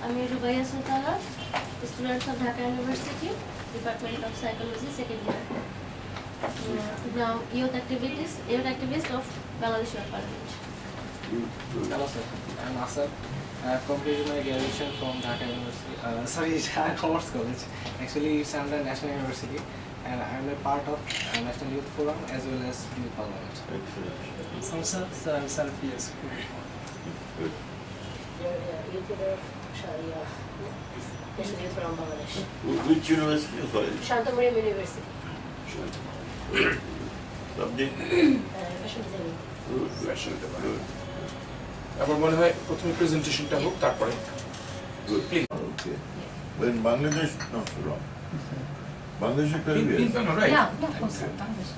আমি Rubaiya Sultana, student of Dhaka University, Department of Psychology, second year. Now, youth activist of Bangladesh Youth Parliament. Hello sir, I'm Asad. I have completed my graduation from Dhaka University. Dhaka Commerce College. Actually, it's under National University, and I'm a part of National Youth Forum as well as Youth Parliament. Samsar, sir, I'm Sarfias. Good. Youth leader of National Youth Forum Bangladesh. Which university or college? Shantamariam University. Subject? Fashion designing. Good. Fashion designing. Good. আমার মনে হয় প্রথমে প্রেজেন্টেশনটা হোক তারপরে Good. Please. Okay. But in Bangladesh, not so wrong. Bangladesh is very Please, good. no, right? Yeah, of course, sir. Bangladesh.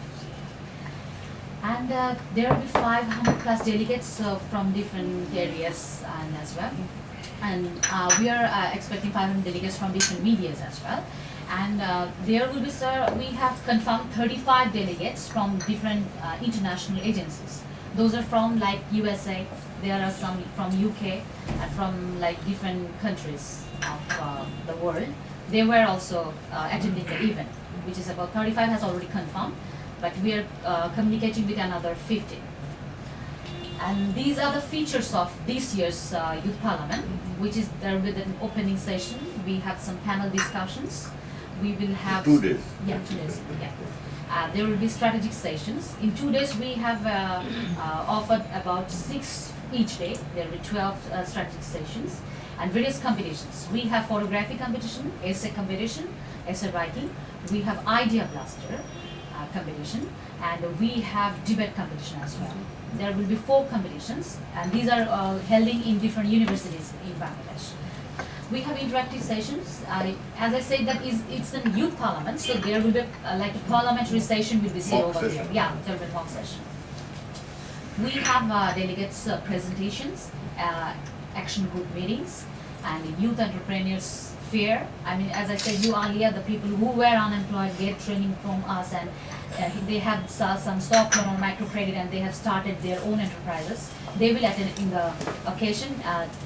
And there will be 500 plus delegates from different areas and as well. And we are expecting 500 delegates from different medias as well. And there will be, sir, we have confirmed 35 delegates from different international agencies. Those are from like USA, there are some from UK, and from like different countries of the world. They were also attending the event, which is about 35 has already confirmed, but we are communicating with another 50. And these are the features of this year's Youth Parliament, which is there with an opening session. We have some panel discussions. We will have 2 days. Yeah, 2 days. Yeah. There will be strategic sessions. In 2 days, we have offered about 6 each day. There will be 12 strategic sessions and various competitions. We have photography competition, essay competition, essay writing. We have idea blaster competition, and we have debate competition as well. There will be 4 competitions, and these are held in different universities in Bangladesh. We have interactive sessions. As I said, that it's a youth parliament, so there will be like a parliamentary session will be set Mock over session. there. Yeah, there will be mock session. We have delegates presentations, action group meetings, and youth entrepreneurs fair. I mean, as I said you earlier, the people who were unemployed get training from us, and they have some soft loan or microcredit, and they have started their own enterprises. They will attend in the occasion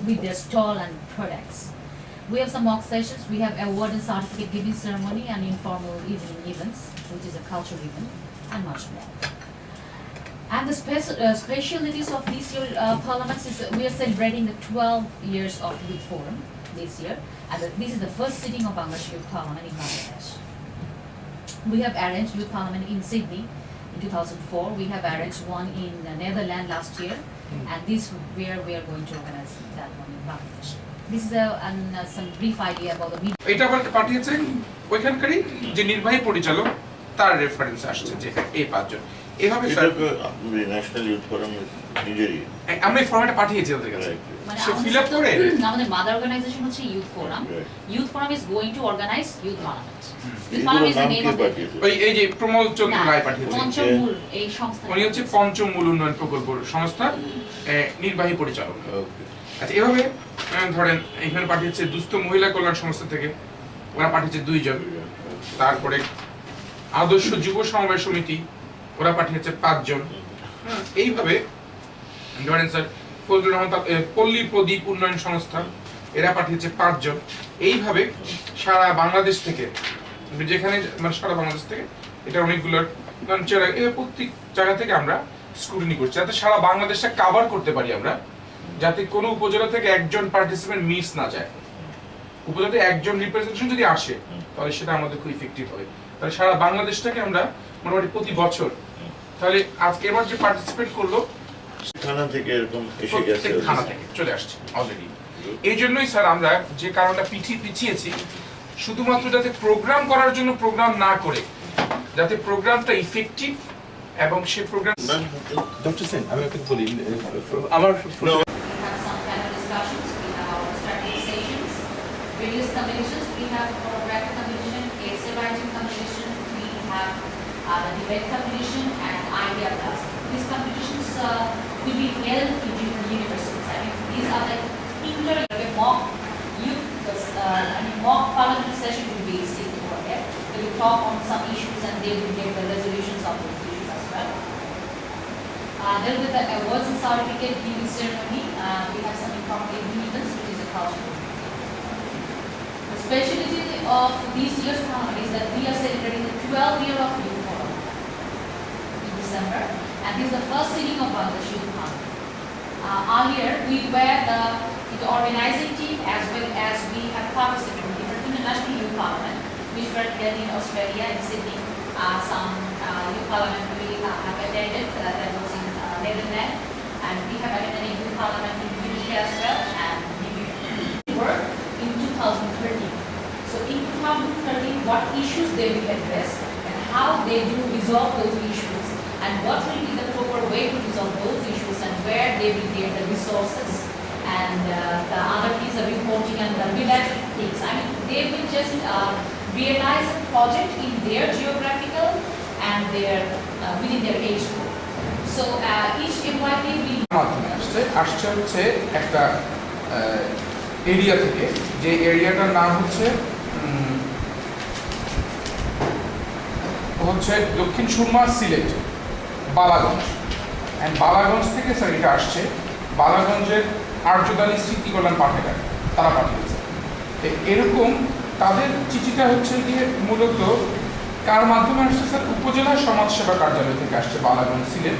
with their stall and products. We have some mock sessions. We have award and certificate giving ceremony and informal evening events, which is a cultural event, and much more. And the specialties of this year parliaments is we are celebrating the 12 years of Youth Forum this year, and this is the first sitting of Bangladesh Youth Parliament in Bangladesh. We have arranged Youth Parliament in Sydney in 2004. We have arranged one in Netherlands last year, and this where we are going to organize that one in Bangladesh. This is some brief idea about the meeting. এটা আবার পাঠিয়েছে ওইখানকারই যে নির্বাহী পরিচালক তার reference আসছে যে এই 5 জন এভাবে স্যার ন্যাশনাল ইউথ ফোরাম নিজেরই আমরা এই ফর্মেটটা পাঠিয়েছি ওদের কাছে মানে সে ফিল আপ করে আমাদের মাদার অর্গানাইজেশন হচ্ছে youth forum. Youth forum is going to organize youth parliament. Youth এগুলোর পার্লামেন্ট ইজ নাম দ্য নেম কে অফ পাঠিয়েছে? এই যে প্রমোদ চন্দ্র রায় পাঠিয়েছে পঞ্চমূল এই সংস্থা। উনি হচ্ছে পঞ্চমূল উন্নয়ন প্রকল্প সংস্থার নির্বাহী পরিচালক। ওকে। আচ্ছা এভাবে ধরেন এখানে পাঠিয়েছে দুস্থ মহিলা কল্যাণ সংস্থা থেকে ওরা পাঠিয়েছে 2 জন, তারপরে আদর্শ যুব সমবায় সমিতি ওরা পাঠিয়েছে 5 জন। এইভাবে ধরেন স্যার ফজলুর রহমান পল্লী প্রদীপ উন্নয়ন সংস্থা এরা পাঠিয়েছে 5 জন। এইভাবে সারা বাংলাদেশ থেকে যেখানে মানে সারা বাংলাদেশ থেকে এটা অনেকগুলোর প্রত্যেক জায়গা থেকে আমরা স্ক্রুটিনি করছি যাতে সারা বাংলাদেশটা কভার করতে পারি আমরা, যাতে কোনো উপজেলা থেকে একজন পার্টিসিপেন্ট মিস না যায়। উপজেলাতে একজন রিপ্রেজেন্টেশন যদি আসে তাহলে সেটা আমাদের খুব ইফেক্টিভ হবে। তাহলে সারা বাংলাদেশটাকে আমরা মোটামুটি প্রতি বছর তাহলে আজকে এবার যে পার্টিসিপেট করলো থানা থেকে এরকম এসে গেছে, থানা থেকে চলে আসছে অলরেডি। এই জন্যই স্যার আমরা যে কারণটা পিছিয়েছি শুধুমাত্র যাতে প্রোগ্রাম করার জন্য প্রোগ্রাম না করে যাতে প্রোগ্রামটা ইফেক্টিভ এবং সেই প্রোগ্রাম ডক্টর সেন আমি একটু বলি আমার We have some panel discussions. We have our strategy sessions, various competitions. We have photography competition, essay writing competition. We have debate competition and idea class. These competitions will be held in different universities. I mean, these are like mock youth. Mock parliamentary session will be sitting over there. They will talk on some issues and they will get the resolutions of those issues as well. Then with the awards and certificate giving ceremony, we have some informal events, which is a cultural. specialty of this year's forum is that we are celebrating the 12th year of Youth Forum in December, and this is the first sitting of Bangladesh Youth Forum. Earlier, we were the organizing team as well as we have participated in different international youth parliament, which were held in Australia and Sydney. Some youth parliament we have attended, that was in Netherlands, and we have attended a youth parliament in UK as well, and we work in 2013. So in 2013, what issues they will address and how they do resolve those issues, and what will be the proper way to resolve those issues, and where they will get the resources, and the other things, the reporting and the bilateral things. I mean, they will just realize a project in their geographical and their within their age group. So each employee will মাধ্যমে আসছে হচ্ছে একটা area থেকে, যে এরিয়াটার নাম হচ্ছে Dakshin Surma, Sylhet, Balaganj. And Balaganj থেকে sir এটা আসছে বালাগঞ্জের আর্যদালী স্মৃতি কল্যাণ পাঠাগার, তারা পাঠিয়েছে। এরকম তাদের চিঠিটা হচ্ছে গিয়ে মূলত কার মাধ্যমে আসছে স্যার? উপজেলা সমাজসেবা কার্যালয় থেকে আসছে বালাগঞ্জ, সিলেট।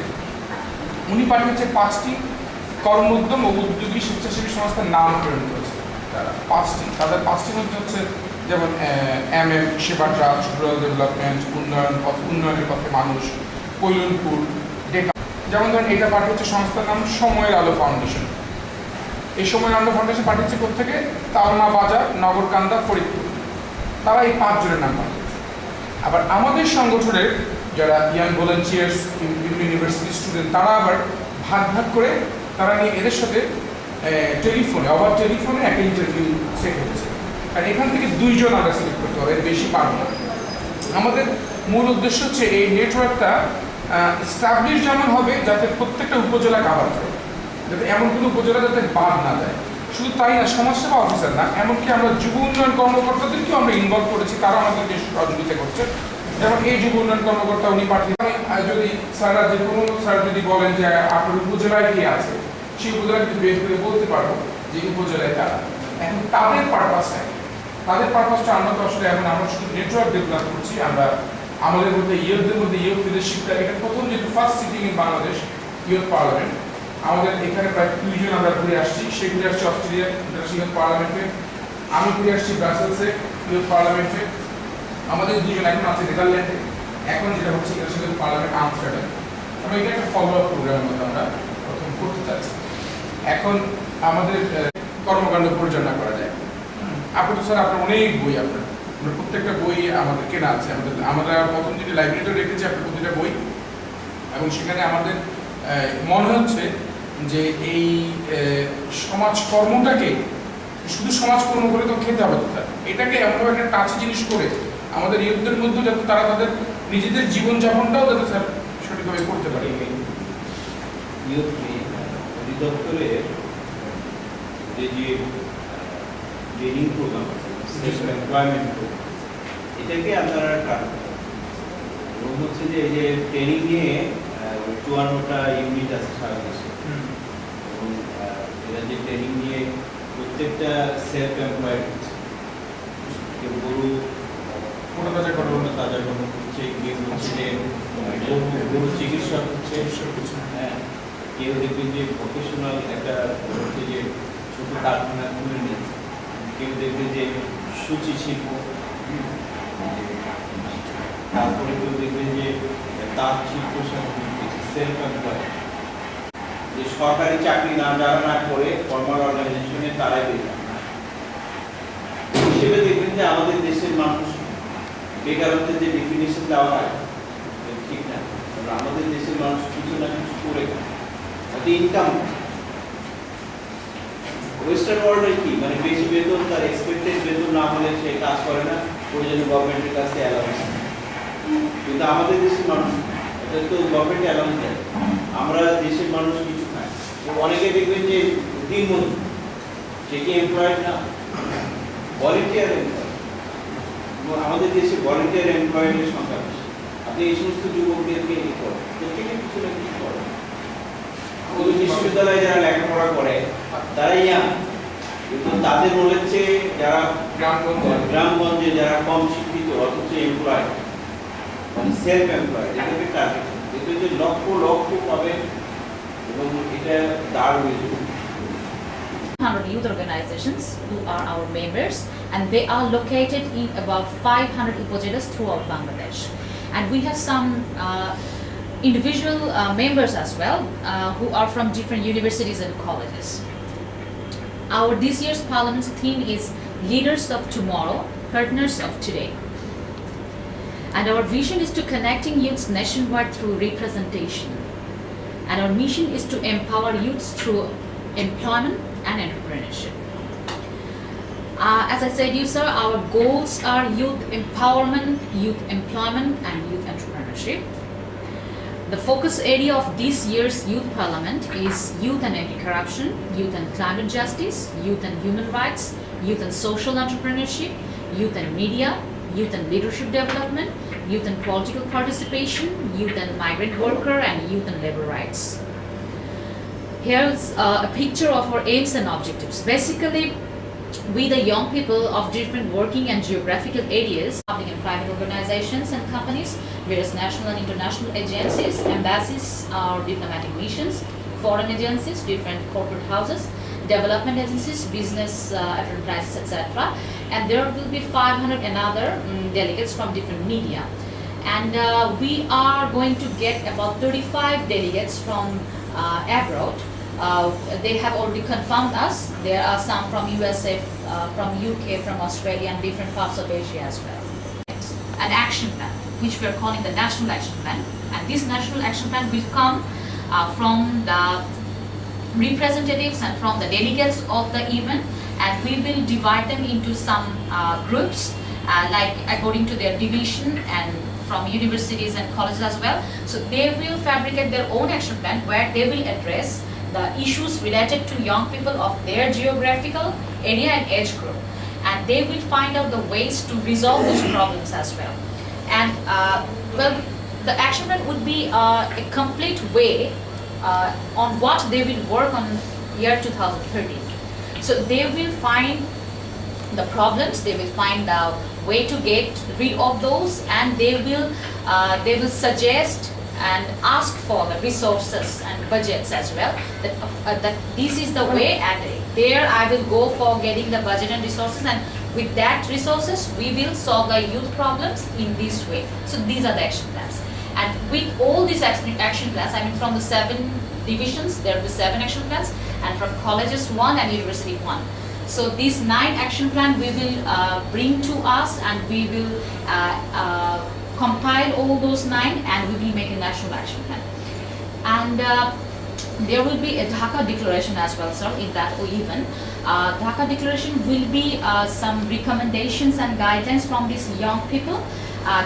উনি পাঠিয়েছে 5টি কর্মোদ্যম ও উদ্যোগী স্বেচ্ছাসেবী সংস্থার নাম প্রেরণ করেছে তারা, 5টি। তাদের 5টির মধ্যে হচ্ছে যেমন MM সেবা ট্রাস্ট, রুরাল ডেভেলপমেন্ট, উন্নয়নের পথে মানুষ, কৈলনপুর, ডেকা। যেমন ধরেন এটা পাঠিয়েছে সংস্থার নাম সময়ের আলো ফাউন্ডেশন। এই সময়ের আলো ফাউন্ডেশন পাঠিয়েছে কোথেকে? তালমা বাজার, নগরকান্দা, ফরিদপুর। তারা এই 5 জনের নাম পাঠিয়েছে। আবার আমাদের সংগঠনের যারা ইয়াং ভলান্টিয়ার্স, ইউনিভার্সিটি স্টুডেন্ট, তারা আবার ভাগ ভাগ করে তারা নিয়ে এদের সাথে টেলিফোনে একটা ইন্টারভিউ সেট হচ্ছে। আর এখান থেকে 2 জন আমরা সিলেক্ট করতে হবে, বেশি পারবো না। আমাদের মূল উদ্দেশ্য হচ্ছে এই নেটওয়ার্কটা এস্টাবলিশ যেমন হবে, যাতে প্রত্যেকটা উপজেলা কাভার করে, যাতে এমন কোনো উপজেলা যাতে বাদ না যায়। শুধু তাই না, সমাজসেবা অফিসার না, এমনকি আমরা যুব উন্নয়ন কর্মকর্তাদেরকেও আমরা ইনভলভ করেছি, তারা আমাদেরকে সহযোগিতা করছে। যেমন এই যুব উন্নয়ন কর্মকর্তা উনি পাঠিয়ে, যদি স্যাররা যে কোনো স্যার যদি বলেন যে আপনার উপজেলায় কে আছে, সেই উপজেলা কিন্তু বের করে বলতে পারবো যে উপজেলায় তারা। এখন তাদের পারপাসটা আমরা তো আসলে এখন আমরা শুধু নেটওয়ার্ক ডেভেলপ করছি। আমরা আমাদের মধ্যে ইয়ুথদের মধ্যে ইয়ুথ লিডারশিপটা, এটা প্রথম যেহেতু first sitting in Bangladesh youth parliament, আমাদের এখানে প্রায় 2 জন আমরা ঘুরে আসছি। সে ঘুরে আসছি অস্ট্রেলিয়া ইন্টারন্যাশনাল ইয়ুথ পার্লামেন্টে, আমি ঘুরে আসছি ব্রাসেলসে ইয়ুথ পার্লামেন্টে, আমাদের 2 জন এখন আছে নেদারল্যান্ডে, এখন যেটা হচ্ছে ইন্টারন্যাশনাল পার্লামেন্ট আমস্টারডাম। আমরা এটা একটা ফলো আপ প্রোগ্রামের মধ্যে আমরা প্রথম করতে চাচ্ছি। এখন আমাদের কর্মকাণ্ড পরিচালনা করা যায়। আপনি স্যার আপনার অনেক বই, আপনার প্রত্যেকটা বই আমাদের কেনা আছে। আমরা প্রথম দিকে লাইব্রেরিতে রেখেছি আপনার প্রতিটা বই, এবং সেখানে আমাদের মনে হচ্ছে যে এই সমাজকর্মটাকে শুধু সমাজকর্ম করে তো খেতে হবে না, এটাকে এমনভাবে একটা টাচি জিনিস করে আমাদের ইয়ুথদের মধ্যে যাতে তারা তাদের নিজেদের জীবনযাপনটাও যাতে স্যার সঠিকভাবে করতে পারে। ইয়ুথ অধিদপ্তরের যে ট্রেনিং প্রোগ্রাম আছে, সেলফ এমপ্লয়মেন্ট প্রোগ্রাম, এটাকে আপনারা ট্রাক এবং হচ্ছে যে এই যে ট্রেনিং নিয়ে 54টা ইউনিট আছে সারা দেশে, এবং এরা যে ট্রেনিং নিয়ে প্রত্যেকটা সেলফ এমপ্লয়েড হচ্ছে, কেউ গরু তাজা গরু হচ্ছে, কেউ হচ্ছে যে গরু চিকিৎসক হচ্ছে, হ্যাঁ, কেউ দেখবেন যে প্রফেশনাল একটা হচ্ছে যে ছোট কারখানা খুলে নিয়েছে, কেউ দেখবেন যে সূচি শিল্প, তারপরে কেউ দেখবেন যে তাঁত শিল্প, সেলফ এমপ্লয়েড, যে সরকারি চাকরি যারা না করে ফর্মাল অর্গানাইজেশনে তারাই বেকার হিসেবে দেখবেন যে আমাদের দেশের মানুষ বেকারত্বের যে ডেফিনিশন দেওয়া হয় ঠিক না। আমাদের দেশের মানুষ কিছু না কিছু করে ইনকাম। ওয়েস্টার্ন ওয়ার্ল্ডে কি মানে বেশি বেতন, তার এক্সপেক্টেড বেতন না হলে সে কাজ করে না, প্রয়োজনে গভর্নমেন্টের কাছে অ্যালাউন্স। কিন্তু আমাদের দেশের মানুষ এটা তো গভর্নমেন্ট অ্যালাউন্স দেয়, আমরা দেশের মানুষ কিছু খাই। অনেকে দেখবেন যে দিনমজুর, সে কি এমপ্লয়েড না, ভলেন্টিয়ার এমপ্লয়েড। আমাদের দেশে ভলেন্টিয়ার এমপ্লয়েডের সংখ্যা বেশি। আপনি এই সমস্ত যুবকদেরকে করেন, প্রত্যেকে কিছু না কিছু করেন। বিশ্ববিদ্যালয়ে যারা লেখাপড়া করে তারা ইয়াং, কিন্তু তাদের রোল হচ্ছে যারা গ্রামগঞ্জে যারা কম শিক্ষিত অথচ এমপ্লয় মানে সেলফ এমপ্লয় এটাকে টার্গেট এটা যে লক্ষ লক্ষ পাবে এবং এটা দারুণ 100 youth organizations who are our members, and they are located in about 500 upazilas throughout Bangladesh. And we have some individual members as well who are from different universities and colleges. Our this year's Parliament's theme is Leaders of Tomorrow, Partners of Today. And our vision is to connecting youths nationwide through representation. And our mission is to empower youths through employment and entrepreneurship. As I said you sir, our goals are youth empowerment, youth employment and youth entrepreneurship. The focus area of this year's Youth Parliament is youth and anti-corruption, youth and climate justice, youth and human rights, youth and social entrepreneurship, youth and media, youth and leadership development, youth and political participation, youth and migrant worker and youth and labor rights. Here's a picture of our aims and objectives. Basically, we the young people of different working and geographical areas, public and private organizations and companies, various national and international agencies, embassies or diplomatic missions, foreign agencies, different corporate houses, development agencies, business enterprises, etc. And there will be 500 another delegates from different media. And we are going to get about 35 delegates from abroad. They have already confirmed us. There are some from USA, from UK, from Australia and different parts of Asia as well. An action plan, which we are calling the National Action Plan. And this National Action Plan will come from the representatives and from the delegates of the event, and we will divide them into some groups like according to their division and from universities and colleges as well. So they will fabricate their own action plan where they will address the issues related to young people of their geographical area and age group, and they will find out the ways to resolve those problems as well. And well, the action plan would be a complete way on what they will work on year 2013. So they will find the problems, they will find the way to get rid of those, and they will suggest and ask for the resources and budgets as well, that this is the way, and there I will go for getting the budget and resources, and with that resources we will solve the youth problems in this way. So these are the action plans, and with all these action plans, I mean from the 7 divisions there will be 7 action plans, and from colleges 1 and university 1. So these 9 action plan we will bring to us, and we will compile all those 9, and we will make a national action plan. And there will be a Dhaka declaration as well, sir, in that event. Dhaka declaration will be some recommendations and guidelines from these young people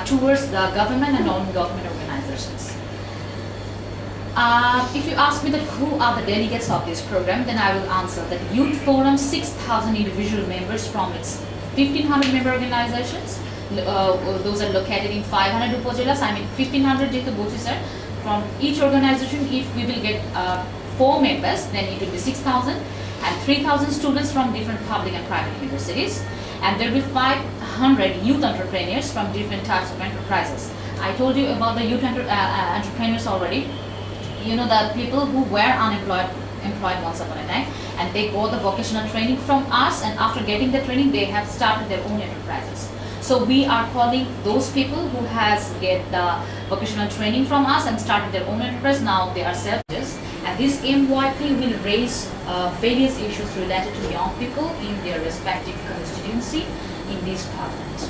towards the government and non-government organizations. If you ask me that who are the delegates of this program, then I will answer that Youth Forum 6,000 individual members from its 1,500 member organizations. Those are located in 500 upazilas. I mean 1,500 jeto bochi sir. From each organization, if we will get 4 members, then it will be 6,000, and 3,000 students from different public and private universities. And there will be 500 youth entrepreneurs from different types of enterprises. I told you about the youth entrepreneurs already. You know, the people who were employed once upon a time, and they got the vocational training from us, and after getting the training they have started their own enterprises. So we are calling those people who has get the vocational training from us and started their own enterprise. Now they are self-just, and this MYP will raise various issues related to young people in their respective constituency in this parliament.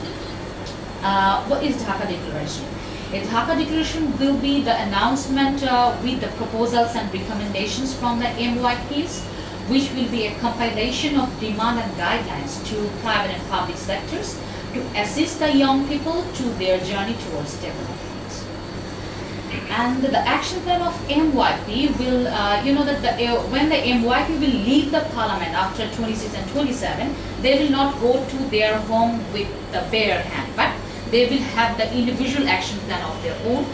What is Dhaka Declaration? A Dhaka Declaration will be the announcement with the proposals and recommendations from the MYPs, which will be a compilation of demand and guidelines to private and public sectors to assist the young people to their journey towards development. And the action plan of MYP will, you know that when the MYP will leave the parliament after 26 and 27, they will not go to their home with the bare hand, but they will have the individual action plan of their own.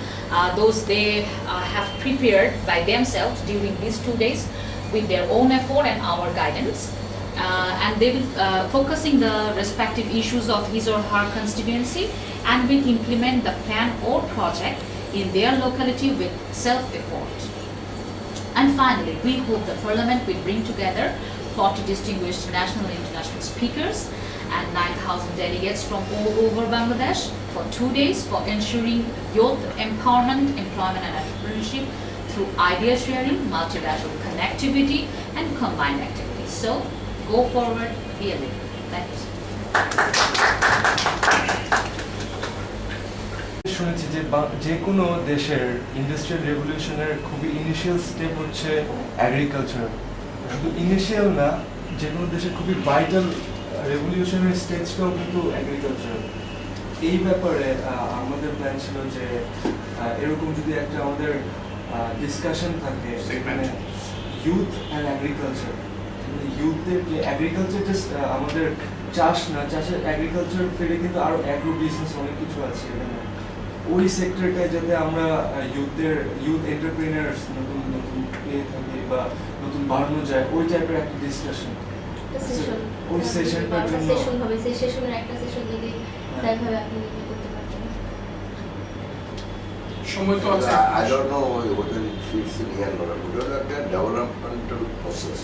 Those they have prepared by themselves during these 2 days with their own effort and our guidance. and they will focusing the respective issues of his or her constituency and will implement the plan or project in their locality with self-effort. And finally, we hope the Parliament will bring together 40 distinguished national and international speakers and 9,000 delegates from all over Bangladesh for 2 days for ensuring youth empowerment, employment and entrepreneurship through idea sharing, multilateral connectivity and combined activities. So, go forward, be a leader. Thank you. শুনেছি যে যে কোনো দেশের industrial রেভলিউশনের খুবই initial step হচ্ছে agriculture. শুধু initial না, যে কোনো দেশের খুবই ভাইটাল রেভলিউশনের স্টেজটাও কিন্তু এগ্রিকালচার। এই ব্যাপারে আমাদের প্ল্যান ছিল যে এরকম যদি একটা আমাদের ডিসকাশন থাকে সেখানে ইউথ অ্যান্ড এগ্রিকালচার, ইউথদের যে এগ্রিকালচার জাস্ট আমাদের চাষ না, চাষের এগ্রিকালচার ফিরে কিন্তু আরও অ্যাগ্রো বিজনেস অনেক কিছু আছে এখানে। ওই সেক্টরটায় যাতে আমরা ইউথ এন্টারপ্রেনার্স নতুন নতুন পেয়ে থাকি বা নতুন বাড়ানো যায়, ওই টাইপের একটা ডিসকাশন ওই সেশনটার জন্য হবে। সেই সেশনের একটা সেশন যদি তাইভাবে আপনি করতে পারবেন। সময় তো আছে। I don't know whether it fits in here or not. Because একটা developmental process,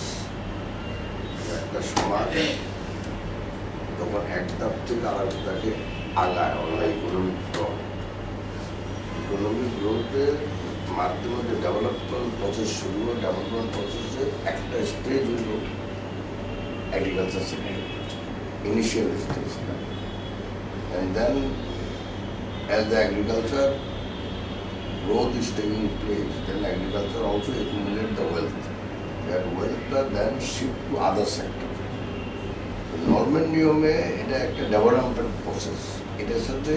একটা সমাজ যখন এক ধাপ থেকে আরেক ধাপে আগায়, আমরা ইকোনমিক গ্রোথ, ইকোনমিক গ্রোথের মাধ্যমে যে ডেভেলপমেন্ট প্রসেস শুরু হলো, ডেভেলপমেন্ট প্রসেসের একটা স্টেজ হলো agriculture sector, initial stage. And then as the agriculture growth is taking place, then agriculture also accumulate the wealth. That wealth are then shift to other sectors. Normal নিয়মে এটা একটা development process, এটার সাথে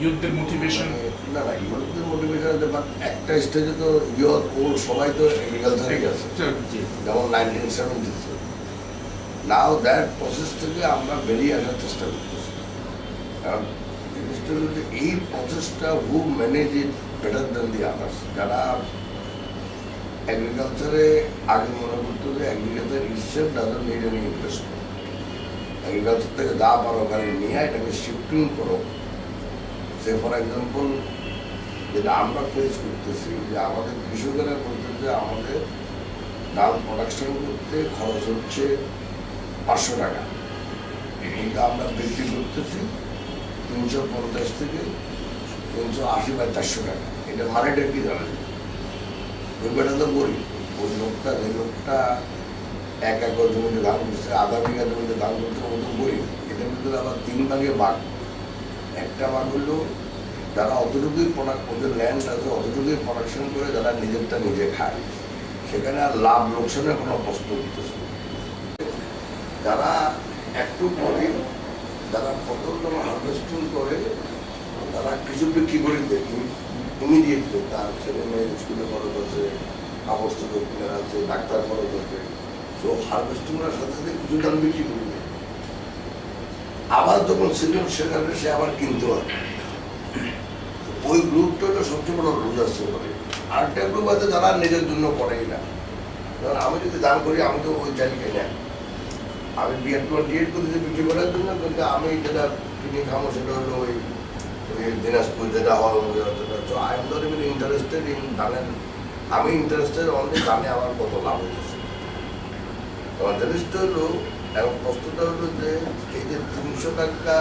ইউথদের motivation না না ইউথদের motivation আছে, but একটা স্টেজে তো ইউথ ওল্ড সবাই তো এগ্রিকালচারে গেছে, যেমন 1970 নাও দ্যাট প্রসেস থেকে আমরা বেরিয়ে আসার চেষ্টা করতেছি। কারণ জিনিসটা হলো যে এই প্রসেসটা who manage it better than the others. যারা এগ্রিকালচারে আগে মনে করতো যে agriculture itself doesn't need any investment, agriculture থেকে যা পারো ওখানে নিয়ে এটাকে শিফটিং করো। সে ফর এক্সাম্পল যেটা আমরা ফেস করতেছি যে আমাদের কৃষকেরা বলতেছে আমাদের ডাল প্রোডাকশন করতে খরচ হচ্ছে 500 টাকা, কিন্তু আমরা বিক্রি করতেছি 350 থেকে 380 বা 400 টাকা। এটা মানেটা কি জানেন? ওইটা তো গরিব, ওই লোকটা যে লোকটা 1 একর জমিতে ধান করছে, আধা বিঘা জমিতে ধান করছে, ও তো গরিব। এটার ভিতরে আবার 3 ভাগে ভাগ। একটা ভাগ হলো যারা অতটুকুই ওদের ল্যান্ড আছে, অতটুকুই প্রোডাকশন করে যারা নিজেরটা নিজে খায়, সেখানে আর লাভ লোকসানের কোনো প্রশ্ন উঠতেছে। যারা একটু পরে যারা ফসল যখন হারভেস্টিং করে তারা কিছু বিক্রি করে দেখি ইমিডিয়েটলি, তার ছেলে মেয়ের স্কুলে খরচ আছে, আবশ্যক কিনার আছে, ডাক্তার খরচ আছে, তো হারভেস্টিংয়ের সাথে সাথে কিছু দাম বিক্রি করে দেয়। আবার যখন সিজন সেখানে সে আবার কিনতে হয়। ওই গ্রুপটা হলো সবচেয়ে বড় লুজার সে করে। আরেকটা গ্রুপ আছে যারা নিজের জন্য করেই না। কারণ আমি যদি দাম করি আমি তো ওই চাল কিনে আমি বিয়ার 28 করতে বিক্রি করার জন্য, কিন্তু আমি যেটা কিনে খাবো সেটা হলো ওই দিনাজপুর যেটা হয় সেটা। I am not even interested in ধানের, আমি ইন্টারেস্টেড অনলি ধানে আমার কত লাভ হচ্ছে। তোমার জিনিসটা হলো এবং প্রশ্নটা হলো যে এই যে 300 টাকা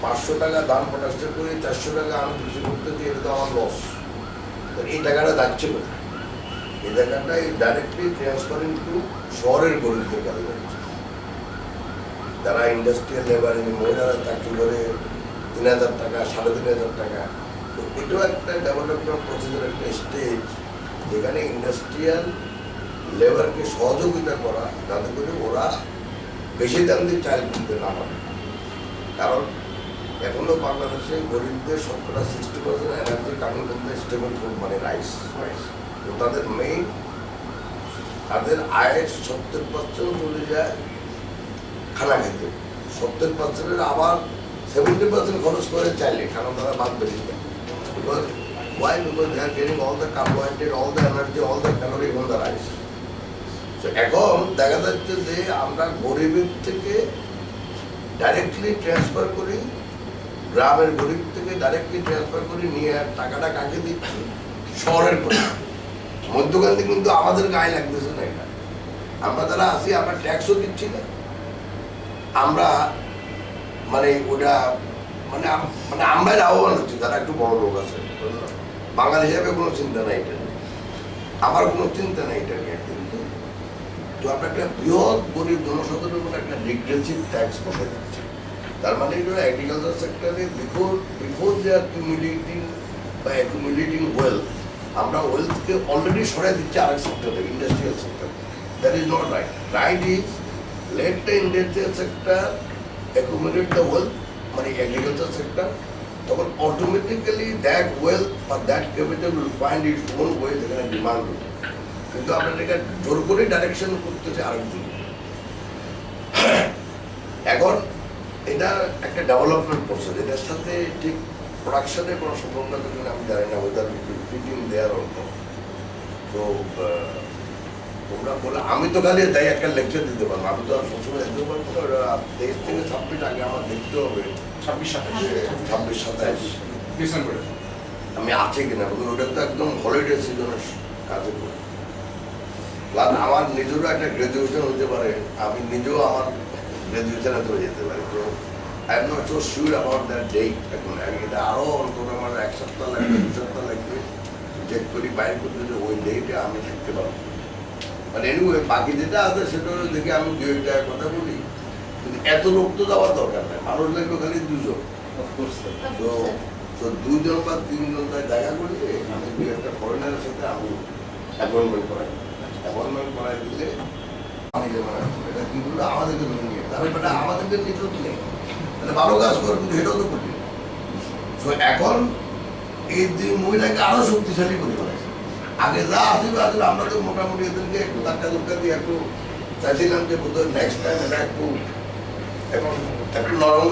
500 টাকা ধান প্রোডাকশন করে 400 টাকা আমি কৃষি করতে দিই, এটা তো আমার লস। তো এই টাকাটা যাচ্ছে না, এই টাকাটা ডাইরেক্টলি ট্রান্সফারিং টু শহরের গরিবদের কাছে যাচ্ছে। যারা ইন্ডাস্ট্রিয়াল লেবারে মহিলারা চাকরি করে 3000 টাকা 3500 টাকা, তো এটাও একটা ডেভেলপমেন্ট প্রসেসের একটা স্টেজ যেখানে ইন্ডাস্ট্রিয়াল লেবারকে সহযোগিতা করা যাতে করে ওরা বেশি দাম দিয়ে চাল কিনতে না হয়। কারণ এখনো বাংলাদেশে গরিবদের 60% energy coming from the stable food মানে রাইস। তো তাদের মেইন তাদের আয়ের 70% চলে যায় খানা খেতে, 70% আবার 70% খরচ করে চাইলে, কারণ তারা ভাত বেশি দেয়। Because why? Because they are getting all the carbohydrate, all the energy, all the calorie from the rice. So তো এখন দেখা যাচ্ছে যে আমরা গরিবের থেকে ডাইরেক্টলি ট্রান্সফার করি, গ্রামের গরিব থেকে ডাইরেক্টলি ট্রান্সফার করি, নিয়ে টাকাটা কাকে দিচ্ছি? শহরের করে। মধ্যখানে কিন্তু আমাদের গায়ে লাগতেছে না এটা। আমরা যারা আছি আমরা ট্যাক্সও দিচ্ছি না, আমরা মানে ওটা মানে মানে আমরাই লাভবান হচ্ছি যারা একটু বড় লোক আছে। বাঙালি হিসাবে কোনো চিন্তা নাই এটা নিয়ে, আমার কোনো চিন্তা নেই এটা নিয়ে। কিন্তু তো আমরা একটা বৃহৎ গরিব জনসাধারণের উপর একটা রিগ্রেসিভ ট্যাক্স বসে দিচ্ছি। তার মানে এটা এগ্রিকালচার সেক্টরে বিফোর দে আর অ্যাকুমুলেটিং ওয়েলথ, আমরা ওয়েলথকে অলরেডি সরাই দিচ্ছি আরেক সেক্টরে, industrial sector. That is not right. Right is let the industrial sector accumulate the wealth, মানে এগ্রিকালচার সেক্টর, তখন অটোমেটিক্যালি দ্যাট ওয়েলথ বা that capital will find its own way, যেখানে demand হবে। কিন্তু আমরা এটাকে জোর করে ডাইরেকশন করতেছি আরেকজন। এখন এটা একটা ডেভেলপমেন্ট প্রসেস, এটার সাথে ঠিক প্রোডাকশনের কোনো সম্পর্ক থাকলে আমি জানি না ওয়েদার ফিটিং দেয়ার অর্থ। তো তোমরা বলে আমি তো খালি তাই একটা লেকচার দিতে পারবো, আমি তো আর সবসময় দেখতে পারবো না। 23 থেকে 26 আগে আমার দেখতে হবে, 26-27 ডিসেম্বরে আমি আছি কিনা, ওটা তো একদম হলিডে সিজনের কাজে করি। প্লাস আমার নিজেরও একটা গ্রাজুয়েশন হতে পারে, আমি নিজেও আমার গ্রাজুয়েশনে চলে যেতে পারি। তো I am not so sure about that date. এখন এটা আরও অন্তত আমার 1 সপ্তাহ লাগবে, 2 সপ্তাহ লাগবে চেক করি বাইরে করতে, যে ওই ডেটে আমি থাকতে পারবো। মানে এনিওয়ে বাকি যেটা আছে সেটা দেখে আমি 2-1 জায়গায় কথা বলি, কিন্তু এত লোক তো যাওয়ার দরকার নেই, মানুষ লাগবে খালি 2 জন। তো 2 জন বা 3 জন জায়গা করলে আমি 2-1টা ফরেনারের সাথে আমি অ্যাপয়েন্টমেন্ট করাই দিলে এটা কি বললো আমাদেরকে নিয়ে, তাহলে এটা আমাদেরকে নিতে নেই, তাহলে ভালো কাজ করে, কিন্তু সেটাও তো করি। তো এখন এই 2 মহিলাকে আরো শক্তিশালী করে ফেলেছে। আগে যা আসলে আসলে আমরা তো মোটামুটি এদেরকে একটু ধাক্কা দিয়ে একটু চাইছিলাম যে বোধহয় নেক্সট টাইম এটা একটু এখন একটু নরম।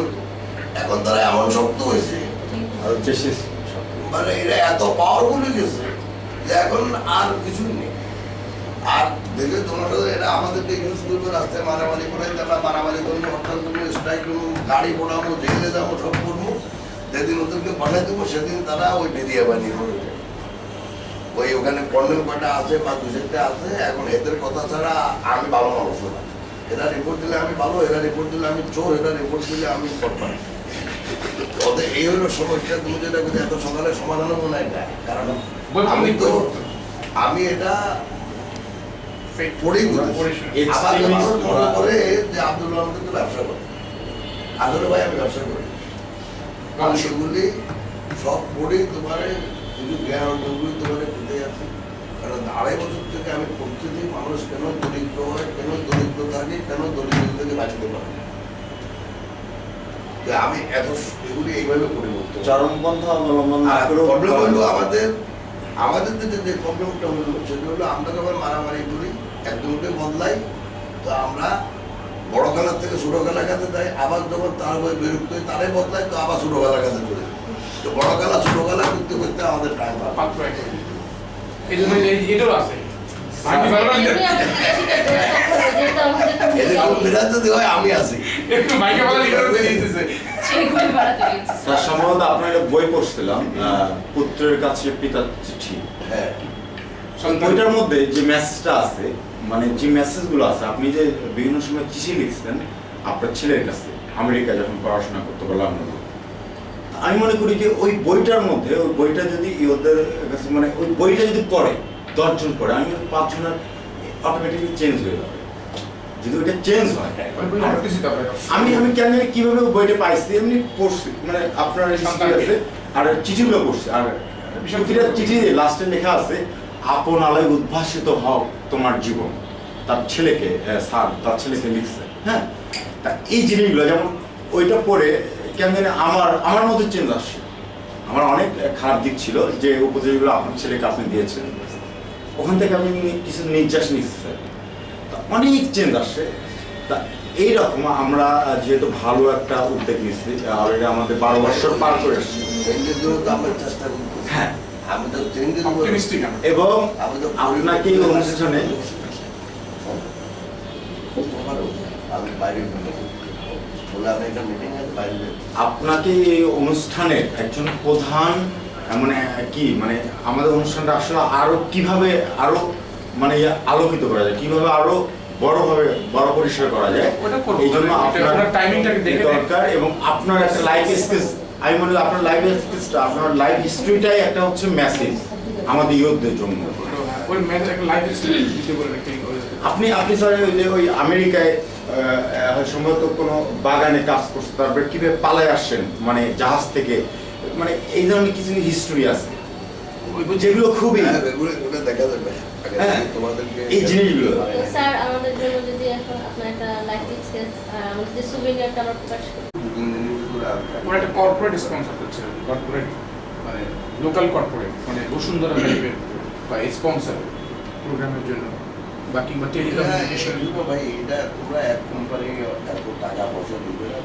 এখন তারা এমন শক্ত হয়েছে, মানে এরা এত পাওয়ারফুল হয়ে গেছে যে এখন আর কিছুই নেই। আর দেখে তোমার এটা আমাদেরকে ইউজ করবো, রাস্তায় মারামারি করে, আমরা মারামারি করবো, হরতাল করবো, স্ট্রাইক করবো, গাড়ি পোড়াবো, জেলে যাবো, সব করবো। যেদিন ওদেরকে পাঠাই দেবো সেদিন তারা ওই বেরিয়ে বানিয়ে পড়ে যায়। ওই ওখানে কর্নেল কয়টা আছে বা 2-4টা আছে, এখন এদের কথা ছাড়া আমি ভালো মানুষ না। এরা রিপোর্ট দিলে আমি ভালো, এরা রিপোর্ট দিলে আমি চোর, এরা রিপোর্ট দিলে আমি করতাম। ওদের এই হলো সমস্যা। তুমি যেটা বলছো এত সকালে সমাধান হবো না এটা, কারণ আমি এটা পড়েই আমাকে মানুষ মনে করে যে আব্দুল রহমান তো ব্যবসা করে। আসলে ভাই আমি ব্যবসা করি, আমি সেগুলি সব পড়েই তোমার কিছু জ্ঞান অর্জনগুলি তোমার পেতে যাচ্ছি। কারণ 2.5 বছর থেকে আমি পড়তেছি মানুষ কেন দরিদ্র হয়, কেন দরিদ্র থাকে, কেন দরিদ্র থেকে বাঁচতে পারে। আমি এত এগুলি এইভাবে করে বলতে চরমপন্থা অবলম্বন প্রবলেম হলো আমাদের যে প্রবলেমটা হলো সেটা হলো আমরা যখন মারামারি করি একজনকে বদলাই, তো আমরা বড় খেলার থেকে ছোট খেলার কাছে যাই, আবার যখন তার বই বিরক্ত হই তারাই বদলাই, তো আবার ছোট খেলার কাছে চলে যাই। তো বড় খেলা ছোট খেলা করতে করতে আমাদের টাইম পাবে। এই জন্য এটাও আছে আমি আছি। সম্ভবত আপনার একটা বই পড়ছিলাম, পুত্রের কাছে পিতার চিঠি। হ্যাঁ, বইটার মধ্যে যে মেসেজটা আছে, মানে যে মেসেজগুলো আছে, আপনি যে বিভিন্ন সময় চিঠি লিখছেন আপনার ছেলের কাছে আমেরিকায় যখন পড়াশোনা করতে পারলাম, আমি মনে করি যে ওই বইটার মধ্যে, ওই বইটা যদি ওদের কাছে মানে ওই বইটা যদি পড়ে 10 জন পড়ে, আমি 5 জনের অটোমেটিকলি চেঞ্জ হয়ে যাবে। যদি ওইটা চেঞ্জ হয়, আমি কেন কিভাবে বইটা পাইছি এমনি পড়ছি, মানে আপনার আছে আর চিঠিগুলো পড়ছি। আর চিঠি লাস্টে লেখা আছে, আপন আলোয় উদ্ভাসিত হও তোমার জীবন, তার ছেলেকে স্যার তার ছেলেকে লিখছে। হ্যাঁ, তা এই জিনিসগুলো যেমন ওইটা পড়ে কেন জানি আমার মধ্যে চেঞ্জ আসছে। আমার অনেক খারাপ দিক ছিল যে উপদেশগুলো আপনার ছেলেকে আপনি দিয়েছেন, ওখান থেকে আমি কিছু নির্যাস নিচ্ছে, অনেক চেঞ্জ আসছে। তা এইরকম আমরা যেহেতু ভালো একটা উদ্যোগ নিচ্ছি, অলরেডি আমাদের 12 বছর পার করে আসছি, হ্যাঁ এবং আপনাকে এই অনুষ্ঠানে পারো, আমি বাইরে বলে আমি একটা মিটিং আছে বাইরে যাই। আপনাকে এই অনুষ্ঠানের একজন প্রধান মানে কি মানে আমাদের অনুষ্ঠানটা আসলে আরো কিভাবে আরো মানে আলোকিত করা যায়, কিভাবে আরো বড় পরিসরে করা যায়, ওটা করবো। এই জন্য আপনার টাইমিংটাকে দেখে দরকার এবং আপনার একটা লাইফ স্কিলস, আমি মনে করি আপনার লাইফ স্কিলসটা, আপনার লাইফ হিস্ট্রিটাই একটা হচ্ছে মেসেজ আমাদের ইউথদের জন্য। ওই ম্যাচ একটা লাইফ স্টাইল দিতে বলে একটা আপনি স্যার ওই আমেরিকায় সম্ভবত কোনো বাগানে কাজ করছে, তারপরে কিভাবে পালায় আসছেন মানে জাহাজ থেকে, মানে এই ধরনের কিছু হিস্ট্রি আছে যেগুলো খুবই ওটা দেখা যাবে তোমাদেরকে এই জিনিসগুলো। তো স্যার আমাদের জন্য যদি এখন আপনার একটা লাইফ এক্সপেরিয়েন্স আমাদের যে সুভিনিয়ারটা আমরা প্রকাশ করি, ওরা একটা কর্পোরেট স্পন্সর করছে, কর্পোরেট মানে লোকাল কর্পোরেট মানে বসুন্ধরা টাইপের বা স্পন্সর প্রোগ্রামের জন্য বা কিংবা টেলিকমিউনিকেশন। ভাই এটা তোমরা এক কোম্পানি এত টাকা পয়সা দিবে না,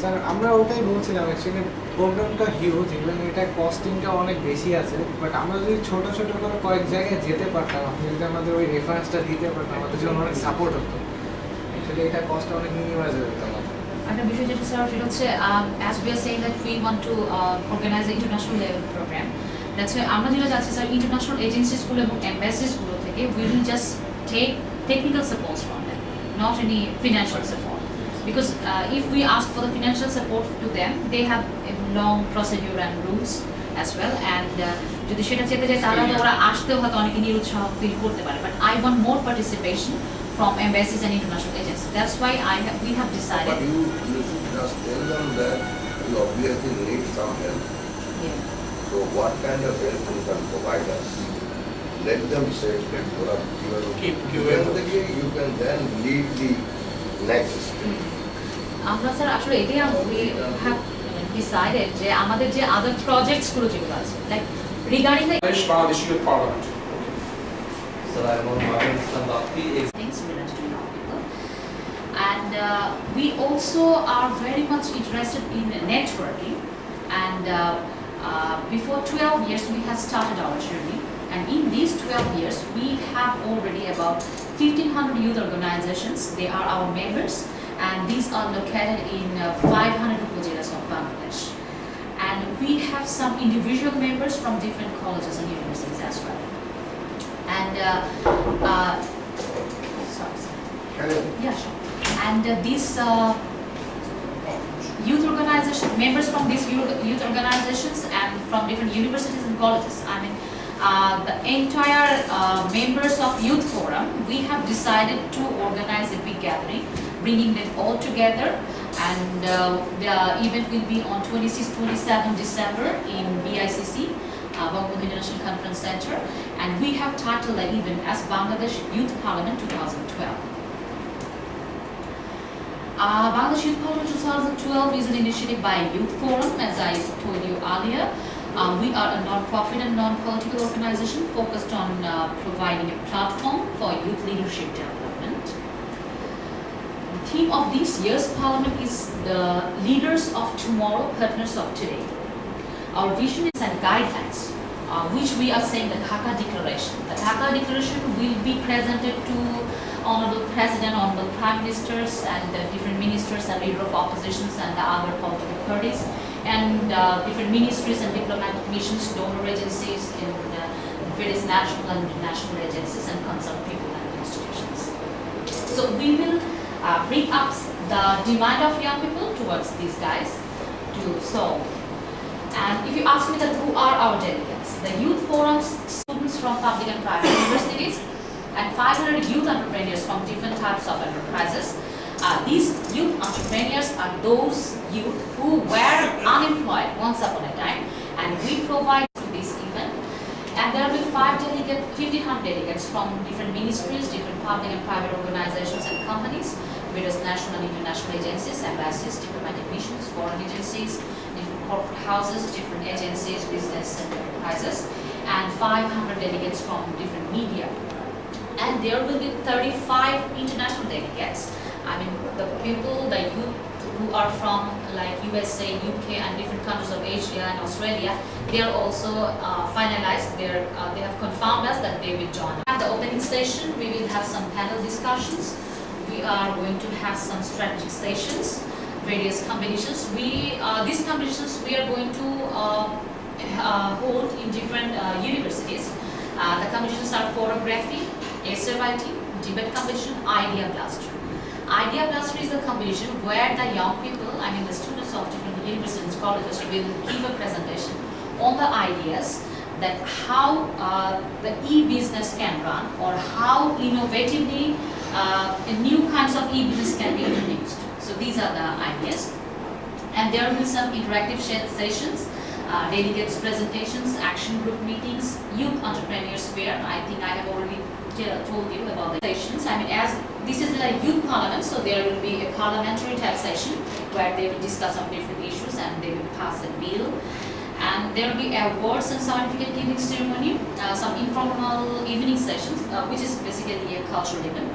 স্যার আমরা ওটাই বলছিলাম, অ্যাকচুয়ালি প্রোগ্রামটা হিউজ এবং এটা কস্টিংটা অনেক বেশি আছে, বাট আমরা যদি ছোট ছোট করে কয়েক জায়গায় যেতে পারতাম, আপনি যদি আমাদের ওই রেফারেন্সটা দিতে পারতাম, আমাদের জন্য অনেক সাপোর্ট হতো। অ্যাকচুয়ালি এটা কস্ট অনেক মিনিমাইজ হয়ে যেত আমাদের। একটা বিষয় যেটা স্যার সেটা হচ্ছে as we are saying that we want to organize an international level program, that's why আমরা যেটা যাচ্ছি স্যার ইন্টারন্যাশনাল এজেন্সিস গুলো এবং এমবাসিস গুলো থেকে we will just take technical support from them, not any financial support, because if we ask for the financial support to them, they have a long procedure and rules as well, and যদি সেটা চেতে যায় তাহলে ওরা আসতেও হয়তো অনেকে নিরুৎসাহ feel করতে পারে, but I want more participation from embassies and international agencies. That's why we have decided. But you should just tell them that you obviously need some help. Yeah. So what kind of help you can provide us? Let them say that you can then lead the next step. আমরা sir আসলে এটাই we have decided যে আমাদের যে other projects গুলো যেগুলো আছে, like regarding the Bangladesh youth parliament. things related to young people, and we also are very much interested in networking, and before 12 years we have started our journey, and in these 12 years we have already about 1,500 youth organizations. They are our members, and these are located in 500 upazilas of Bangladesh, and we have some individual members from different colleges and universities as well. And yeah, sure. And these youth organization members from these youth organizations and from different universities and colleges, I mean the entire members of Youth Forum, we have decided to organize a big gathering, bringing them all together, and the event will be on 26-27 December in BICC, Bangladesh International Conference Center, and we have titled the event as Bangladesh Youth Parliament 2012. Bangladesh Youth Parliament 2012 is an initiative by Youth Forum, as I told you earlier. We are a non-profit and non-political organization focused on providing a platform for youth leadership development. The theme of this year's Parliament is the leaders of tomorrow, partners of today. Our vision is and guidelines, which we are saying the Dhaka Declaration. The Dhaka Declaration will be presented to Honorable President, Honorable Prime Ministers, and different ministers and leader of oppositions and the other political parties, and different ministries and diplomatic missions, donor agencies, in various national and international agencies, and concerned people and institutions. So we will bring up the demand of young people towards these guys to solve. And if you ask me that who are our delegates, the Youth Forum's students from public and private universities, and 500 youth entrepreneurs from different types of enterprises. These youth entrepreneurs are those youth who were unemployed once upon a time, and we provide to this event. And there will be 1,500 delegates from different ministries, different public and private organizations and companies, various national and international agencies, embassies, diplomatic missions, foreign agencies, different corporate houses, different agencies, business and enterprises, and 500 delegates from different media. And there will be 35 international delegates. I mean, the people, the youth who are from like USA, UK, and different countries of Asia and Australia, they are also finalized. They have confirmed us that they will join. At the opening session, we will have some panel discussions. We are going to have some strategic sessions, various competitions. These competitions we are going to hold in different universities. The competitions are photography, essay writing, debate competition, Idea Blaster. Idea Blaster is the competition where the young people, I mean the students of different universities, colleges will give a presentation on the ideas that how the e-business can run or how innovatively new kinds of e-business can be introduced. So these are the ideas. And there will be some interactive sessions, delegates presentations, action group meetings, youth entrepreneurs fair. I think I have already told you about the sessions. I mean, as this is a youth parliament, so there will be a parliamentary type session where they will discuss on different issues and they will pass a bill. And there will be awards and certificate giving ceremony, some informal evening sessions, which is basically a cultural event.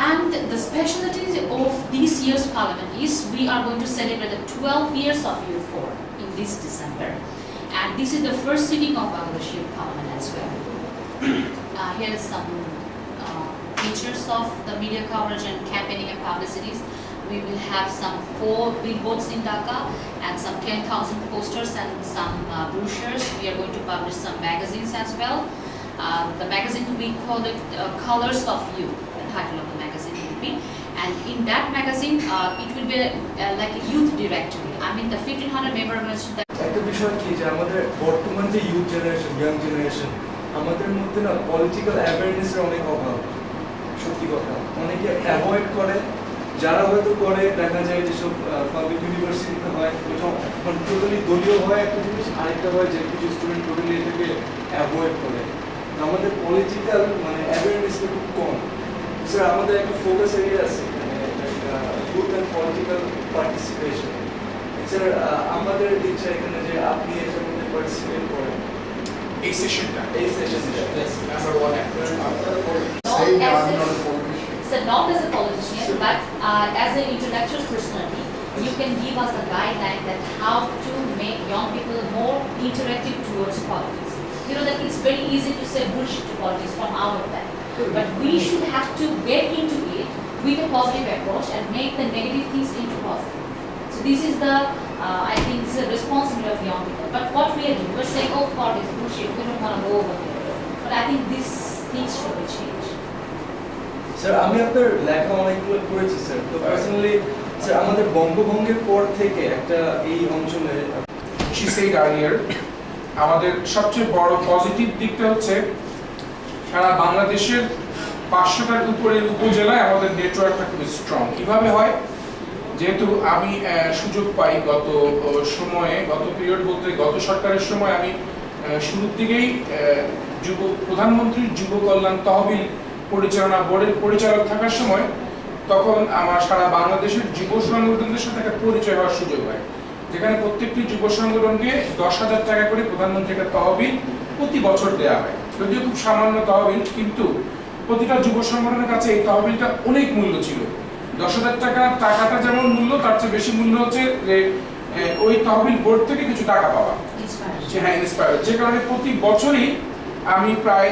And the specialty of this year's parliament is we are going to celebrate the 12 years of Youth Forum in this December. And this is the first sitting of Bangladesh Youth Parliament as well. Here is some features of the media coverage and campaigning and publicities. We will have some 4 billboards in Dhaka and some 10,000 posters and some brochures. We are going to publish some magazines as well. The magazine, we call it Colors of You, the title of the magazine will be. And in that magazine, it will be like a youth directory. I mean the 1500 member organization. একটা বিষয় কি যে আমাদের বর্তমান যে youth generation, young generation, আমাদের মধ্যে না পলিটিক্যাল অ্যাওয়ারনেসের অনেক অভাব। সত্যি কথা, অনেকে অ্যাভয়েড করে, যারা হয়তো করে দেখা যায় যেসব পাবলিক ইউনিভার্সিটিতে হয় ওইটা টোটালি দলীয় হয় একটা জিনিস, আরেকটা হয় যে কিছু স্টুডেন্ট টোটালি এটাকে অ্যাভয়েড করে। আমাদের পলিটিক্যাল মানে অ্যাওয়ারনেসটা খুব কম। স্যার আমাদের একটা ফোকাস এরিয়া আছে youth and political participation. Sir আমাদের ইচ্ছা এখানে যে আপনি এটার মধ্যে পার্টিসিপেট করেন এই সেশনটা। Number 1 So not as a politician, but as an intellectual personality, you can give us a guideline that how to make young people more interactive towards politics. You know that it's very easy to say bullshit to politics from our side, but we should have to get into it with a positive approach and make the negative things into positive. So this is the, I think this is a responsibility of young people. But what we are doing, we're saying, oh, politics, bullshit, we don't want to go over there. But I think this needs to be changed. Sir আমি আপনার লেখা অনেকগুলো পড়েছি sir, তো personally sir আমাদের বঙ্গভঙ্গের পর থেকে একটা এই অঞ্চলে she said earlier আমাদের সবচেয়ে বড় পজিটিভ দিকটা হচ্ছে সারা বাংলাদেশের 500টার উপরের উপজেলায় আমাদের নেটওয়ার্কটা খুব স্ট্রং। কিভাবে হয়, যেহেতু আমি সুযোগ পাই গত পিরিয়ড বলতে গত সরকারের সময় আমি শুরুর দিকেই প্রধানমন্ত্রীর যুব কল্যাণ তহবিল পরিচালনা বোর্ডের পরিচালক থাকার সময় তখন আমার সারা বাংলাদেশের যুব সংগঠনদের সাথে একটা পরিচয় হওয়ার সুযোগ হয়, যেখানে প্রত্যেকটি যুব সংগঠনকে 10,000 টাকা করে প্রধানমন্ত্রীর তহবিল প্রতি বছর দেওয়া হয়। যদিও খুব সামান্য তহবিল, কিন্তু প্রতিটা যুব সংগঠনের কাছে এই তহবিলটা অনেক মূল্য ছিল। 10,000 টাকাটা যেমন মূল্য, তার চেয়ে বেশি মূল্য হচ্ছে যে ওই তহবিল বোর্ড থেকে কিছু টাকা পাওয়া। হ্যাঁ, ইন্সপায়ার। যে কারণে প্রতি বছরই আমি প্রায়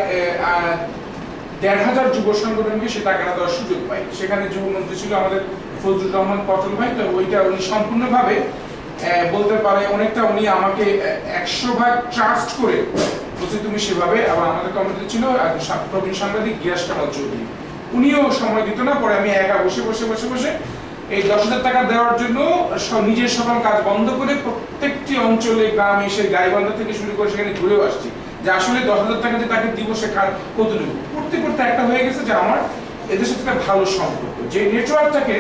1,500 যুব সংগঠনকে সে টাকাটা দেওয়ার সুযোগ পাই। সেখানে যুবমন্ত্রী ছিল আমাদের ফজলুর রহমান পটল ভাই। তো ওইটা উনি সম্পূর্ণভাবে বলতে পারে অনেকটা উনি আমাকে 100% ট্রাস্ট করে বলছে তুমি সেভাবে। আবার আমাদের কমিটিতে ছিল প্রবীণ সাংবাদিক গিয়াস কামাল চৌধুরী, উনিও সময় দিত না। পরে আমি একা বসে এই 10,000 টাকা দেওয়ার জন্য নিজের সকল কাজ বন্ধ করে প্রত্যেকটি অঞ্চলে, গ্রামে এসে গাইবান্ধা থেকে শুরু করে সেখানে ঘুরেও আসছি যে আসলে 10,000 টাকা যে তাকে দিব সে কতটুকু। করতে একটা হয়ে গেছে যে আমার এদের সাথে একটা ভালো সম্পর্ক, যে নেটওয়ার্কটাকে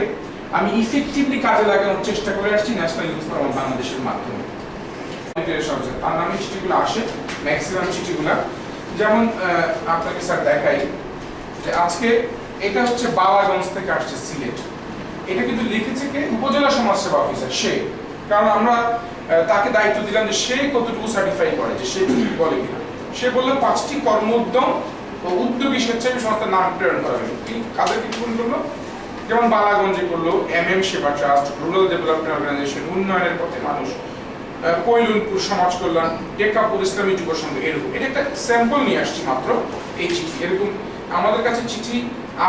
আমি ইফেক্টিভলি কাজে লাগানোর চেষ্টা করে আসছি ন্যাশনাল ইউথ ফোরাম বাংলাদেশের মাধ্যমে। তার নামে চিঠিগুলো আসে, ম্যাক্সিমাম চিঠিগুলো। যেমন আপনাকে স্যার দেখাই যে আজকে এটা হচ্ছে বালাগঞ্জ থেকে আসছে সিলেট। এটা কিন্তু লিখেছে কে? উপজেলা সমাজসেবা অফিসার সে। কারণ আমরা তাকে দায়িত্ব দিলাম যে সে কতটুকু সার্টিফাই করে, যে সে বলে কিনা। সে বললো 5টি কর্মোদ্যম ও উদ্যোগী স্বেচ্ছাসেবী সংস্থার নাম প্রেরণ করা হলো। কাদেরকে ফোন করলো? যেমন বালাগঞ্জে করলো MM সেবা ট্রাস্ট, রুরাল ডেভেলপমেন্ট অর্গানাইজেশন, উন্নয়নের পথে মানুষ, কৈলুনপুর সমাজ কল্যাণ, টেকাপুর ইসলামী যুব সংঘ, এরকম। এটা একটা স্যাম্পল নিয়ে আসছি মাত্র এই চিঠি। এরকম আমাদের কাছে চিঠি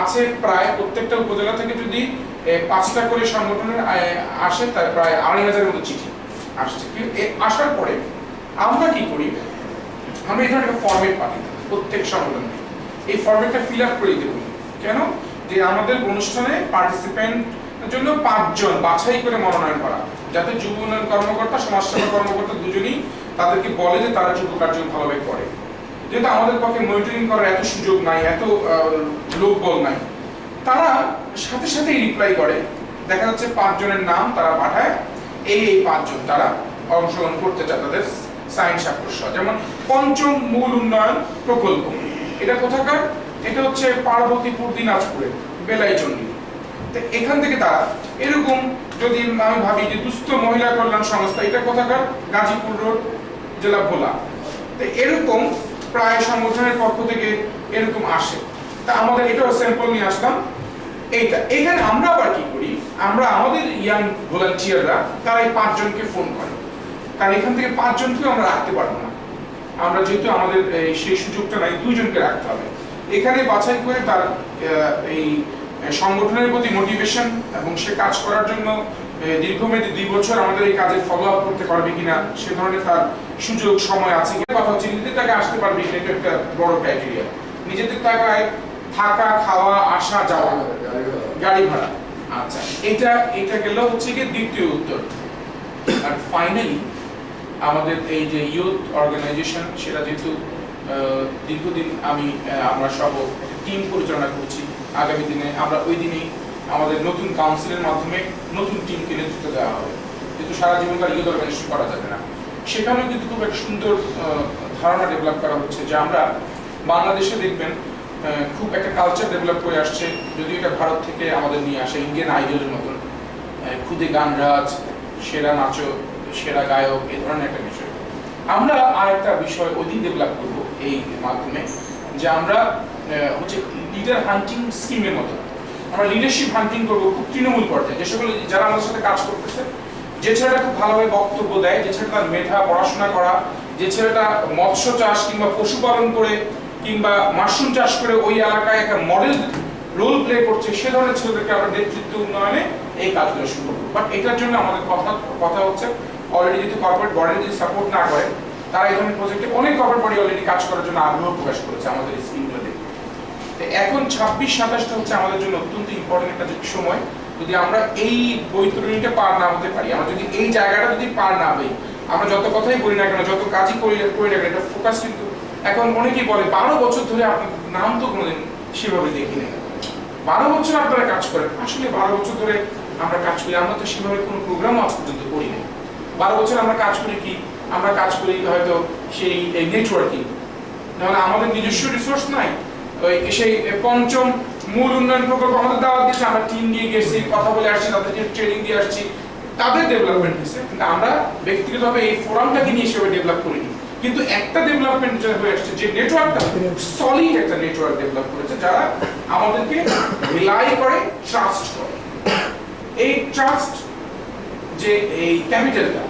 আছে প্রায় প্রত্যেকটা উপজেলা থেকে যদি 5টা করে সংগঠনের আসে, তার প্রায় 2,500-এর মতো চিঠি আসছে। কিন্তু আসার পরে আমরা কি করি, আমরা এই ধরনের একটা ফরম্যাট পাঠাই প্রত্যেক সংগঠনকে। এই ফরম্যাটটা ফিল আপ করে দিতে বলি। কেন? যে আমাদের অনুষ্ঠানে পার্টিসিপেন্টের জন্য 5 জন বাছাই করে মনোনয়ন করা, যাতে যুব উন্নয়ন কর্মকর্তা, সমাজসেবা কর্মকর্তা দুজনেই তাদেরকে বলে যে তারা যুব কার্যক্রম ভালোভাবে করে। যেহেতু আমাদের পক্ষে মনিটরিং করার এত সুযোগ নাই, এত লোকবল নাই, তারা সাথে সাথে রিপ্লাই করে। দেখা যাচ্ছে 5 জনের নাম তারা পাঠায়, এই 5 জন তারা অংশগ্রহণ করতে চায়, তাদের সাইন স্বাক্ষর সহ। যেমন পঞ্চম মূল উন্নয়ন প্রকল্প, এটা কোথাকার? এটা হচ্ছে পার্বতীপুর দিনাজপুরে বেলাইচন্ডী। তো এখান থেকে তারা এরকম, যদি আমি ভাবি যে দুস্থ মহিলা কল্যাণ সংস্থা, এটা কোথাকার? গাজীপুর রোড, জেলা ভোলা। তো এরকম প্রায় সংগঠনের পক্ষ থেকে এরকম আসে। তা আমাদের এটাও স্যাম্পল নিয়ে আসলাম। এইটা এখানে আমরা আবার কি করি, আমরা আমাদের ইয়াং ভলান্টিয়াররা তারা এই 5 জনকে ফোন করে, কারণ এখান থেকে 5 জনকেও আমরা রাখতে পারবো না। আমরা যেহেতু আমাদের সেই সুযোগটা নাই, 2 জনকে রাখতে হবে। এখানে বাছাই করে তার এই সংগঠনের প্রতি মোটিভেশন এবং সে কাজ করার জন্য দীর্ঘমেয়াদী 2 বছর আমাদের এই কাজের ফলো আপ করতে পারবে কিনা, সে ধরনের তার সুযোগ সময় আছে কিনা। কথা হচ্ছে নিজেদের টাকায় আসতে পারবে, এটা একটা বড় ক্রাইটেরিয়া। নিজেদের টাকায় থাকা, খাওয়া, আসা যাওয়া, গাড়ি ভাড়া। আচ্ছা, এটা গেল হচ্ছে কি দ্বিতীয় উত্তর। আর ফাইনালি আমাদের এই যে ইউথ অর্গানাইজেশন, সেটা যেহেতু দীর্ঘদিন আমরা সব একটা টিম পরিচালনা করছি, আগামী দিনে আমরা ওই দিনেই আমাদের নতুন কাউন্সিলের মাধ্যমে নতুন টিমকে নেতৃত্ব দেওয়া হবে, যেহেতু সারা জীবনকার ইউথ অর্গানাইজেশন করা যাবে না। সেখানেও কিন্তু খুব একটা সুন্দর ধারণা ডেভেলপ করা হচ্ছে, যে আমরা বাংলাদেশে দেখবেন খুব একটা কালচার ডেভেলপ করে আসছে, যদি এটা ভারত থেকে আমাদের নিয়ে আসে, ইন্ডিয়ান আইডলের মতন খুদে গান রাজ, সেরা নাচক, সেরা গায়ক, এই ধরনের একটা বিষয়। আমরা আর একটা বিষয় ওই দিন ডেভেলপ করবো এই মাধ্যমে, যে আমরা হচ্ছে লিডার হান্টিং স্কিমের মতো আমরা লিডারশিপ হান্টিং করবো খুব তৃণমূল পর্যায়ে। যে সকল যারা আমাদের সাথে কাজ করতেছে, যে ছেলেটা খুব ভালোভাবে বক্তব্য দেয়, যে ছেলেটা মেধা, পড়াশোনা করা, যে ছেলেটা মৎস্য চাষ কিংবা পশুপালন করে কিংবা মাশরুম চাষ করে ওই এলাকায় একটা মডেল রোল প্লে করছে, সে ধরনের ছেলেদেরকে আমরা নেতৃত্ব উন্নয়নে এই কাজগুলো শুরু করবো। বাট এটার জন্য আমাদের কথা হচ্ছে, অলরেডি যদি কর্পোরেট বডি যদি সাপোর্ট না করে, তারা এই ধরনের প্রজেক্টে অনেক কর্পোরেট বডি অলরেডি কাজ করার জন্য আগ্রহ প্রকাশ করেছে আমাদের এই স্কিমগুলো দেখে। এখন 26-27টা হচ্ছে আমাদের জন্য অত্যন্ত ইম্পর্টেন্ট একটা সময়। যদি আমরা এই বৈতরণীটা পার না হতে পারি, আমরা যদি এই জায়গাটা যদি পার না হই, আমরা যত কথাই বলি না কেন, যত কাজই করি না কেন, এটা ফোকাস কিন্তু এখন অনেকেই বলে 12 বছর ধরে আপনার নাম তো কোনোদিন সেভাবে দেখি না। 12 বছর আপনারা কাজ করেন, আসলে 12 বছর ধরে আমরা কাজ করি, আমরা তো সেভাবে কোনো প্রোগ্রামও আজ পর্যন্ত করি না। 12 বছর আমরা কাজ করি কি, আমরা কাজ করি হয়তো সেই নেটওয়ার্কিং, নাহলে আমাদের নিজস্ব রিসোর্স নাই। সেই পঞ্চম মূল উন্নয়ন প্রকল্প আমাদের দাওয়াত দিয়েছে, আমরা টিম নিয়ে গেছি, কথা বলে আসছি, তাদেরকে ট্রেনিং দিয়ে আসছি, তাদের ডেভেলপমেন্ট হয়েছে। কিন্তু আমরা ব্যক্তিগতভাবে এই ফোরামটাকে নিয়ে সেভাবে ডেভেলপ করিনি। কিন্তু একটা ডেভেলপমেন্ট হয়ে আসছে, যে নেটওয়ার্কটা সলিড একটা নেটওয়ার্ক ডেভেলপ করেছে, যারা আমাদেরকে রিলাই করে, ট্রাস্ট করে। এই ট্রাস্ট যে এই ক্যাপিটালটা,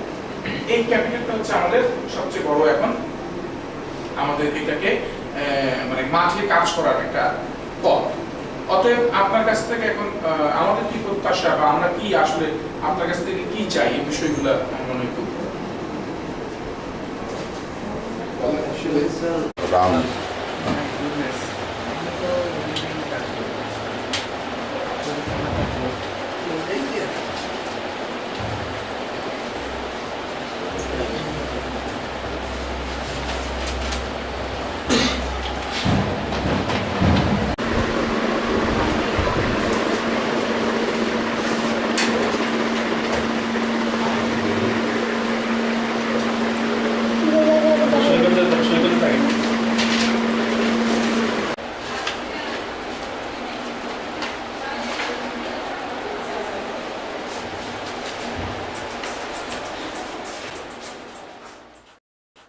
এই ক্যাপিটালটা হচ্ছে আমাদের সবচেয়ে বড় এখন আমাদের এটাকে মানে মাঠে কাজ করার একটা পথ। অতএব আপনার কাছ থেকে এখন আমাদের কি প্রত্যাশা, বা আমরা কি আসলে আপনার কাছ থেকে কি চাই, এই বিষয়গুলো মনে হয় খুব রাম